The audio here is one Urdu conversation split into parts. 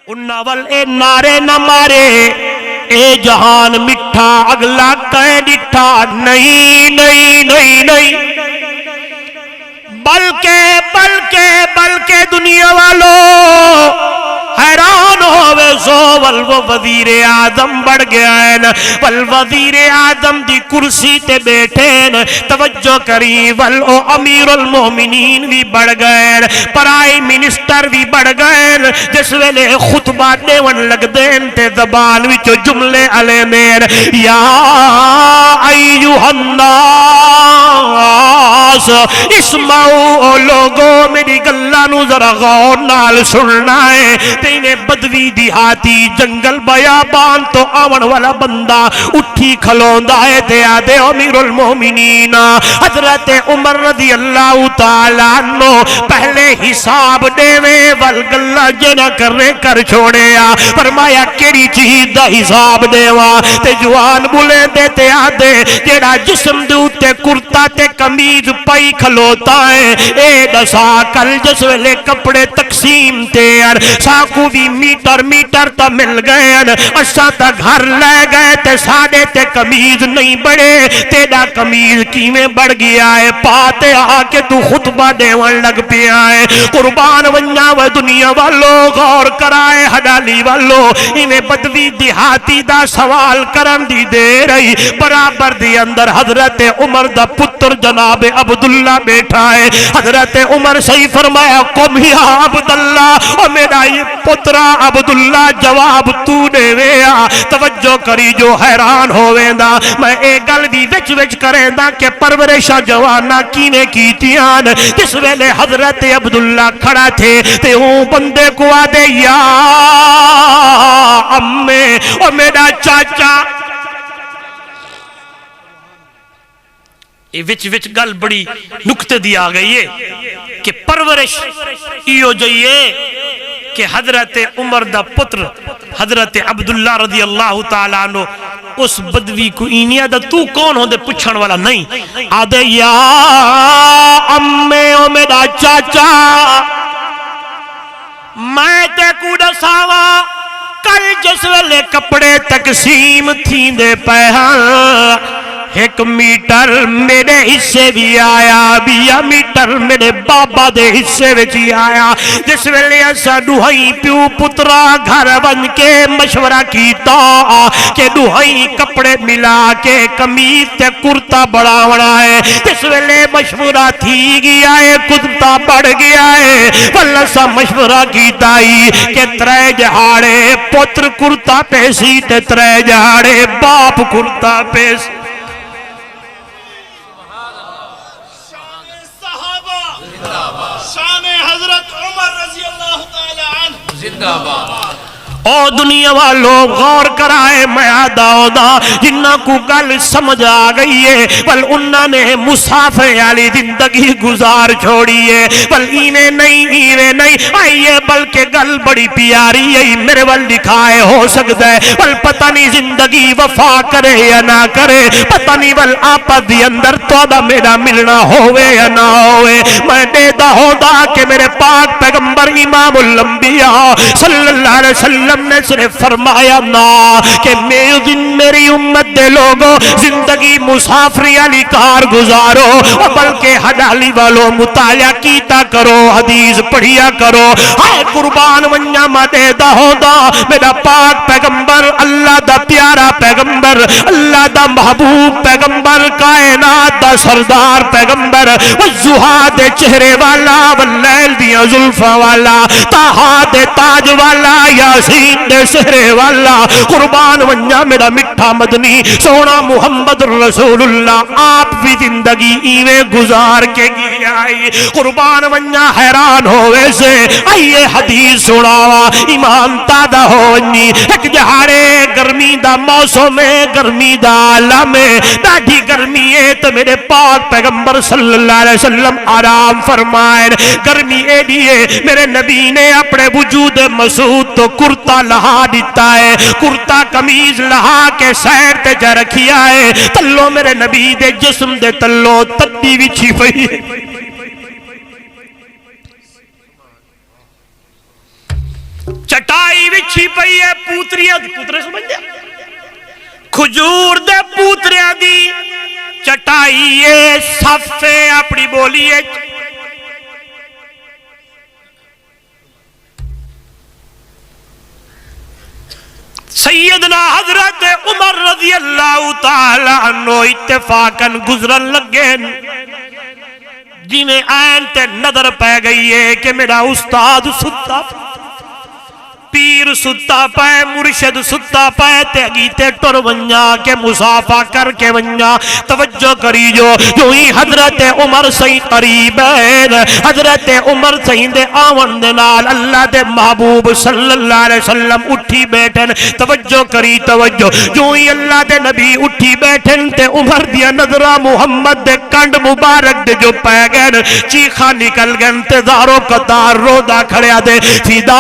انہاں ول اے نعرے نہ مارے اے جہان مٹھا اگلا کہیں ڈٹھا نہیں نہیں نہیں نہیں بلکہ دنیا والوں حیران ہوئے سو ول وہ وزیر اعظم بڑھ گیا ہے ول وزیر اعظم دی کرسی تے بیٹھے توجہ کری ول او امیر المومنین بھی بڑھ گئے پرائم منسٹر بھی بڑھ گئے جس ویلے خطبہ دیون لگ دین تے زبان وچ جملے علی میر یا ایوہ الناس اسمعو لوگو میری گلانو ذرا غور نال سننا ہے تینے بدوی دیہاتی جنگل بیابان تو آون والا بندہ اٹھی کھلون دائے تے آدھے امیر المومنین حضرت عمر رضی اللہ تعالیٰ عنہ پہلے حساب دیوے والگلہ جنہ کرنے کر چھوڑے فرمایا کیڑی چیز دا حساب دیوا تے جوان بولے دیتے آدھے جیڑا جسم دوتے کرتا تے کمیز پائی کھلوتا ہے اے دسا کل جس ویلے کپڑے تقسیم تیر ساکو بھی میٹر تا مل گئے اشا تا گھر لے گئے تے ساڑے تے کمیز نہیں بڑے تیڑا کمیز کیویں بڑھ گیا ہے پاتے آکے تو خطبہ دیوان لگ پیا ہے قربان ونیا و دنیا والو غور کرائے حدالی والو انہیں بدوی دیہاتی دا سوال کرن دی دے رہی برابر دی اندر حضرت عمر دا پتر جناب عبداللہ بیٹھا ہے حضرت عمر صحیح فرمایا قم یا عبداللہ اور میرا یہ پترہ عبداللہ جواب تو دے ویا توجہ کری جو حیران ہوئے دا میں ایک گل بھی وچ کریں دا کہ پرورشہ جوانا کینے کیتیاں جس ویلے حضرت عبداللہ کھڑا تھے تے ہوں بندے کو آدھے یا امّے اور میرا چاچا وچ گل بڑی نکتے دی آگئی ہے کہ پرورش ایو جائیے کہ حضرت عمر دا پتر حضرت عبداللہ رضی اللہ تعالیٰ عنہ اس بدوی کو اینیا دا تو کون ہو دے پچھن والا نہیں آدھے یا امّے او میرا چاچا میں تے کوڑا ساوا کل جس ویلے کپڑے تقسیم تھی دے پہاں ایک میٹر میرے حصے بھی آیا بیا میٹر میرے بابا دے حصے بھی آیا جس ویلے ایسا دوہائی پیو پترا گھر بن کے مشورہ کیتا کہ دوہائی کپڑے ملا کے کمیز تے کرتا بڑا بڑا ہے جس ویلے مشورہ تھی گیا ہے کرتا بڑھ گیا ہے واللہ سا مشورہ کیتا ہی کہ ترے جہاڑے پتر کرتا پیسی تے ترے جہاڑے باپ کرتا پیسی شان حضرت عمر رضی اللہ تعالی عنہ زندہ باد او دنیا والوں غور کرائے میں آدھا دا جنہ کو گل سمجھ آگئی ہے بل انہوں نے مسافر والی زندگی گزار چھوڑی ہے بل ایویں نہیں آئیے بلکہ گل بڑی پیاری ہے میرے ول دکھائے ہو سکتا ہے بل پتہ نہیں زندگی وفا کرے یا نہ کرے پتہ نہیں بل آپا دی اندر تو دا میرا ملنا ہوئے یا نہ ہوئے میں دیدہ ہو دا کہ میرے پاک پیغمبر امام الانبیاء صلی اللہ علیہ وسلم نے صرف فرمایا نا کہ میری امت دے لوگوں زندگی مسافری علی کار گزارو بلکہ حدالی والوں مطالعہ کیتا کرو حدیث پڑھیا کرو ہائے قربان ونیا مدے دا ہو دا میرا پاک پیغمبر اللہ دا پیارا پیغمبر اللہ دا محبوب پیغمبر کائنات دا سردار پیغمبر والزہا دے چہرے والا واللیل دیا ظلفہ والا تاہا دے تاج والا یاسین دے سہرے والا قربان ونیا میرا مٹھا مدنی سونا محمد رسول اللہ آپ بھی زندگی ایویں گزار کے گیا قربان ونیا حیران ہوئے سے آئیے حدیث سناوا ایمان تادہ ہونی ایک جہارے گرمی دا موسم ہے گرمی دا عالم ہے داڑھی گرمی ہے تو میرے پاک پیغمبر صلی اللہ علیہ وسلم آرام فرمائے گرمی اے دیئے میرے نبی نے اپنے وجود مسعود تو کرتا لہا دیتا ہے کرتا کمیز لہا کے سیر تے جا رکھیا ہے تلو میرے نبی دے جسم دے تلو تدی بھی چھپئی چٹائی وچھی پئی ہے پوتریاں دی، پوترے سمجھ دیا کھجور دے پوتریاں دی چٹائی ہے، صفے اپنی بولی ہے سیدنا حضرت عمر رضی اللہ تعالی عنہ اتفاقاً گزرن لگے جی میں آئین تے نظر پہ گئی ہے کہ میرا استاد ستا پیر ستا پائے مرشد ستا پائے تے اگیتے ٹر ونجا کے مسافہ کر کے ونجا توجہ کری جو ہی حضرت عمر سہی قریب ہے حضرت عمر سہی دے آون دے نال اللہ دے محبوب صلی اللہ علیہ وسلم اٹھی بیٹھن توجہ کری توجہ جو ہی اللہ دے نبی اٹھی بیٹھن تے عمر دیا نظرہ محمد دے کنڈ مبارک دے جو پہ گئن چیخا نکل گئن تے دارو قطار رو دا کھڑیا دے فیدا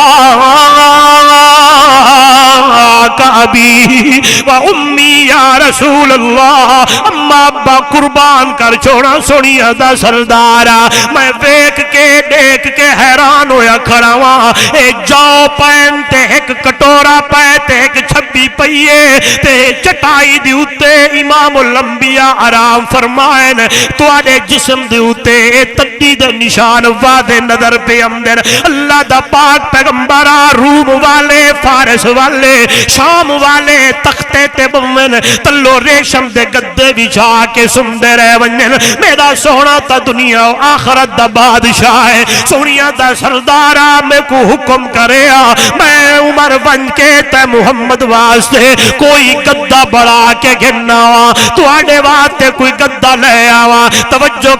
کا ابی و امی یا رسول اللہ اما ابا قربان کر چھوڑا سونی ادا سردارا میں دیکھ کے حیران ہویا کھڑا ہوا ایک جاؤ پہنتے ایک کٹورا پہنتے ایک چھبی پئیے تے چٹائی دی اتے امام الانبیاء آرام فرمائن تو آنے جسم دی اتے تدی دے نشان وعدے نظر پہ امدر اللہ دا پاک پیغمبرہ روم والے فارس والے شام والے تختے تے بمن تلو ریشم دے گدے بچھا کے سمدے رہ ونجن میرا سونا تا دنیا و آخرت دا بادشاہ ہے سونیا دا سردارہ میں کو حکم کریا میں عمر بن کے تے محمد واسطے کوئی گدہ بڑھا کے گھننا وا تو آنے واسطے کوئی گدہ لے آوا توجہ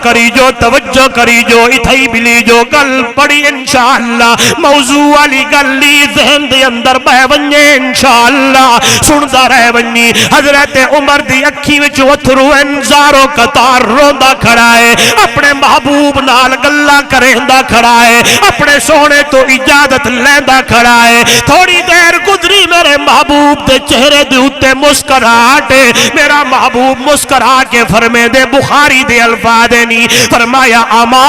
کری جو اتھائی بلی جو گل پڑی انشاءاللہ موضوع والی گل لی ذہن دے اندر بہ ونجے انشاءاللہ سندا رہ ونجی حضرت عمر دی اکھی وچ اتھرو انزارو قطار روندا کھڑا ہے اپنے محبوب نال گلاں کریندا کھڑا ہے اپنے سونے تو اجازت لیندا کھڑا ہے تھوڑی دیر گزری میرے محبوب دے چہرے دے اوتے مسکراہٹ میرا محبوب مسکرا کے فرمے دے بخاری دے الفاظ نہیں فرمایا اما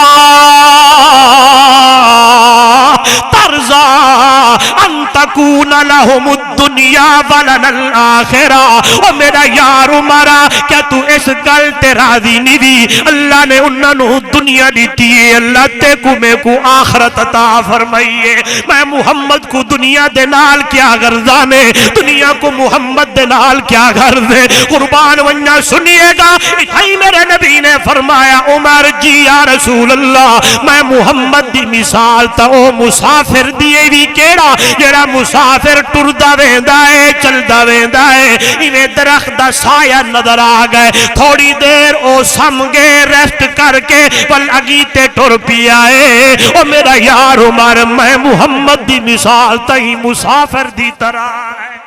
ترضا ان تکون لہم الدنیا ولن الآخرہ او میرا یار عمرہ کیا تو اس گل تے راضی نہیں دی اللہ نے انہوں دنیا دیتی ہے اللہ تے کو میں کو آخرت عطا فرمائیے میں محمد کو دنیا دے نال کیا غرضانے دنیا کو محمد دے نال کیا غرضے قربان ونجا سنیے گا اتھائی میرے نبی نے فرمایا عمر جی یا رسول اللہ میں محمد دی مثال تا او مسافر دیئے بھی کیڑا جڑا مسافر ٹردا ویندا ہے چلدا ویندا ہے ایویں درخت دا سایہ نظر آ گئے تھوڑی دیر او سم گئے ریسٹ کر کے پل اگیتے ٹر پیا ہے او میرا یار عمر میں محمد دی مثال تہی مسافر دی طرح ہے